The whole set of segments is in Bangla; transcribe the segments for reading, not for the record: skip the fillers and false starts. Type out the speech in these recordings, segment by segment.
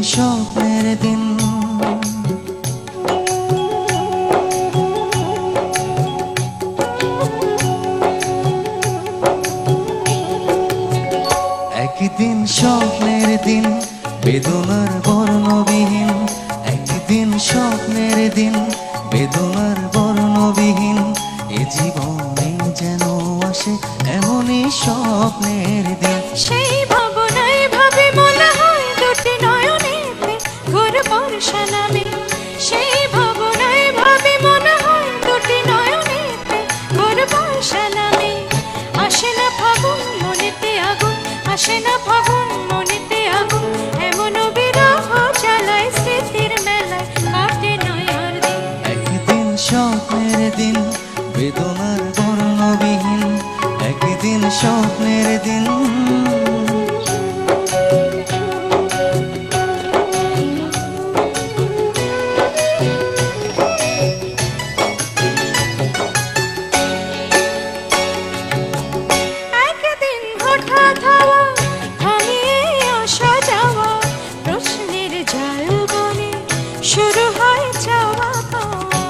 স্বপ্নের দিন। একদিন স্বপ্নের দিন বেদনার বর্ণবিহীন, একদিন স্বপ্নের দিন বেদনার বর্ণবিহীন। এ জীবনে যেন আসে এমনই স্বপ্নের দিন। সেই ভাবনায় ভাবে মনে হয় দুটি নয়নেতে ঘোর বর্ষা নামে। সেই ভাবনায় ভাবে মনে হয় দুটি নয়নেতে ঘোর বর্ষা নামে। আসে না ফাগুন মনেতে আগুন, আসে না ফাগুন মনেতে আগুন। এমন বিরহ জ্বালায় স্মৃতির মেলায় কাটে নয়ার দিন। একদিন স্বপ্নের দিন বেদনার বর্ণবিহীন, একদিন স্বপ্নের দিন। একদিন হঠাৎ হাওয়া থামিয়ে আসা যাওয়া, প্রশ্নের জাল বনে শুরু হয় চাওয়া পাওয়া।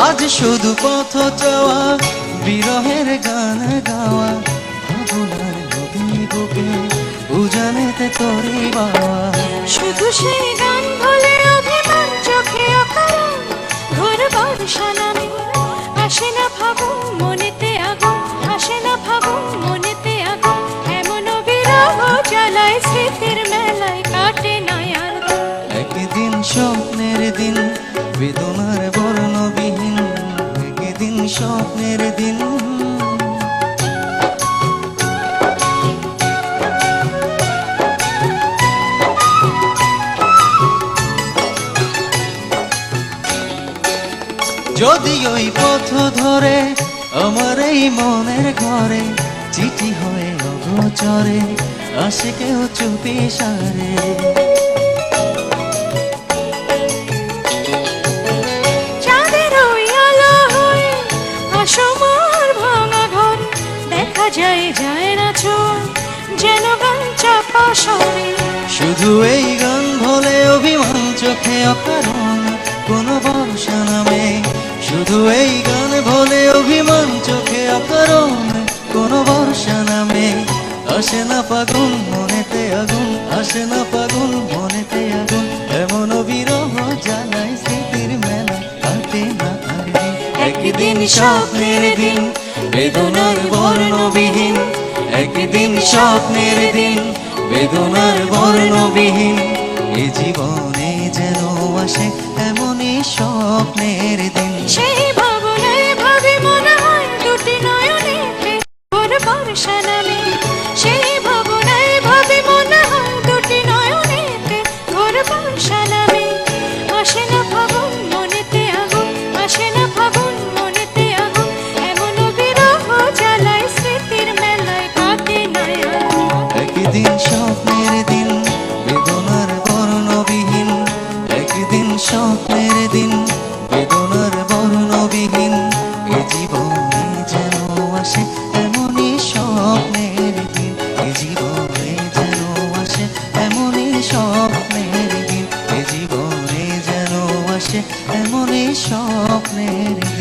আজ শুধু পথ চাওয়া, বিরহের গান গাওয়া, ভাবনার নদী বুকে উজানেতে তোরে বাওয়া। শুধু সেই গান বলে অভিমান চোখে অকারণ ঘোর বর্ষা নামে। আসে না ফাগুন মনেতে আগুন, আসে না ফাগুন মনেতে আগুন। এমন বিরহ জ্বালায় স্মৃতির মেলায় কাটে নয়ার দিন। একদিন স্বপ্নের দিন বেদনার বর্ণবিহীন, একদিন স্বপ্নের দিন। যদি ওই পথ ধরে আমার এই মনের ঘরে চিঠি হয়ে অগোচরে আসে কেউ চুপি সারে। চাঁদের ওই আলো হয়ে আসো মোর ভাঙা ঘর। দেখা যায় যায় না ছোঁয়া যেন গান চাপা সরে। শুধু এই গান ভোলে অভিমান চোখে অকারণ কোনো বর্ষা নামে। শুধু এই গান ভোলে অভিমান চোখে অকারণ কোনো বর্ষা নামে। আসে না ফাগুন মনেতে আগুন, আসে না ফাগুন মনেতে আগুন। এমন বিরহ জ্বালায় স্মৃতির মেলা কাটে না আর দিন। একদিন স্বপ্নের দিন বেদনার বর্ণবিহীন, একদিন স্বপ্নের দিন বেদনার বর্ণবিহীন। এ জীবনে যেন আসে এমনই স্বপ্নের দিন। সেই ভাবনায় ভাবে মনে হয় দুটি নয়নেতে ঘোর বর্ষা নামে। সেই ভাবনায় ভাবে মনে হয় দুটি নয়নেতে ঘোর বর্ষা নামে। আসে না ফাগুন মনেতে আগুন, আসে না ফাগুন মনেতে আগুন। এমন বিরহ জ্বালায় স্মৃতির মেলায় কাটে নয়ার দিন। একদিন স্বপ্নের দিন বেদনার বর্ণবিহীন, একদিন স্বপ্নের দিন বেদনার বর্ণবিহীন। এ জীবনে যেন আসে এমনই স্বপ্নের দিন, এ জীবনে যেন আসে এমনই স্বপ্নের দিন, এ জীবনে যেন আসে এমনই স্বপ্নের দিন।